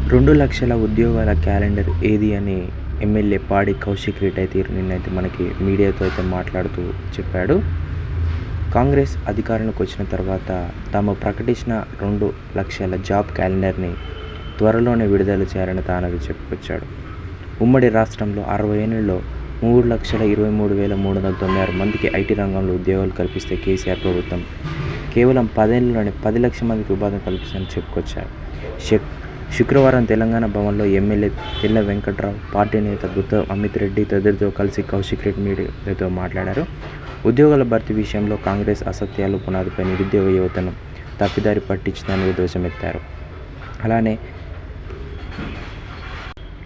2,00,000 ఉద్యోగాల క్యాలెండర్ ఏది అని ఎమ్మెల్యే పాడి కౌశిక్ రెడ్డి అయితే నిన్నైతే మనకి మీడియాతో అయితే మాట్లాడుతూ చెప్పాడు. కాంగ్రెస్ అధికారంలోకి వచ్చిన తర్వాత తాము ప్రకటించిన 2,00,000 జాబ్ క్యాలెండర్ని త్వరలోనే విడుదల చేయాలని తానది చెప్పుకొచ్చాడు. ఉమ్మడి రాష్ట్రంలో 60 ఏళ్లలో 3,23,396 మందికి ఐటీ రంగంలో ఉద్యోగాలు కల్పిస్తే కేసీఆర్ ప్రభుత్వం కేవలం 10 ఏళ్లలోనే 10 లక్షల మందికి ఉపాధి కల్పిస్తుందని చెప్పుకొచ్చారు. శుక్రవారం తెలంగాణ భవన్లో ఎమ్మెల్యే తెల్ల వెంకట్రావు, పార్టీ నేత గుత్తా అమిత్ రెడ్డి తదితరులతో కలిసి కౌశిక్ రెడ్డి మీడియాతో మాట్లాడారు. ఉద్యోగాల భర్తీ విషయంలో కాంగ్రెస్ అసత్యాలు పునాదిపై నిరుద్యోగ యువతను తప్పిదారి పట్టించిందని ధ్వజమెత్తారు. అలానే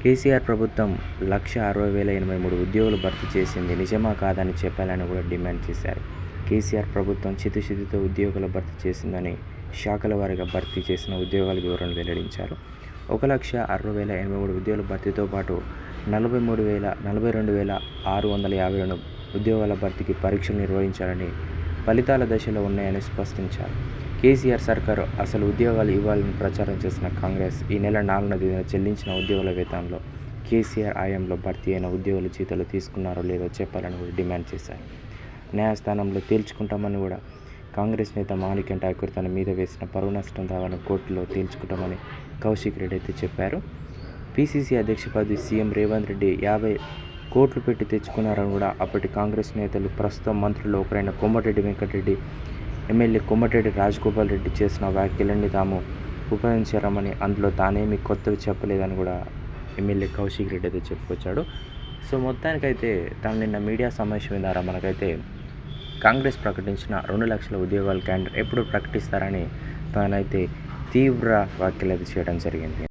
కేసీఆర్ ప్రభుత్వం 1,60,083 ఉద్యోగాలు భర్తీ చేసింది నిజమా కాదని చెప్పాలని కూడా డిమాండ్ చేశారు. కేసీఆర్ ప్రభుత్వం చిత్తశుద్ధితో ఉద్యోగాల భర్తీ చేసిందని శాఖల వారీగా భర్తీ చేసిన ఉద్యోగాల వివరాలను వెల్లడించారు. 1,60,083 ఉద్యోగాల భర్తీతో పాటు 42,652 ఉద్యోగాల భర్తీకి పరీక్షలు నిర్వహించాలని, ఫలితాల దశలో ఉన్నాయని స్పష్టించారు. కేసీఆర్ సర్కారు అసలు ఉద్యోగాలు ఇవ్వాలని ప్రచారం చేసిన కాంగ్రెస్ ఈ నెల 4వ తేదీన చెల్లించిన ఉద్యోగుల వేతనంలో కేసీఆర్ హయాంలో భర్తీ అయిన ఉద్యోగుల జీతాలు తీసుకున్నారో లేదో చెప్పాలని కూడా డిమాండ్ చేశారు. న్యాయస్థానంలో తేల్చుకుంటామని కూడా కాంగ్రెస్ నేత మాణిక్యం ఠాకూర్ తన మీద వేసిన పరువు నష్టం దావాను కోర్టులో తేల్చుకుంటామని కౌశిక్ రెడ్డి అయితే చెప్పారు. పీసీసీ అధ్యక్ష పదవి సీఎం రేవంత్ రెడ్డి 50 కోట్లు పెట్టి తెచ్చుకున్నారని కూడా అప్పటి కాంగ్రెస్ నేతలు, ప్రస్తుతం మంత్రుల్లో ఒకరైన కోమటిరెడ్డి వెంకటరెడ్డి, ఎమ్మెల్యే కోమటిరెడ్డి రాజగోపాల్ రెడ్డి చేసిన వ్యాఖ్యలన్నీ తాము ఉపయోగించారని, అందులో తానేమీ కొత్తవి చెప్పలేదని కూడా ఎమ్మెల్యే కౌశిక్ రెడ్డి అయితే చెప్పుకొచ్చాడు. సో మొత్తానికైతే తాను నిన్న మీడియా సమావేశం ద్వారా మనకైతే కాంగ్రెస్ ప్రకటించిన 2,00,000 ఉద్యోగాల క్యాలెండర్ ఎప్పుడు ప్రకటిస్తారని తానైతే తీవ్ర వ్యాఖ్యలు అయితే చేయడం జరిగింది.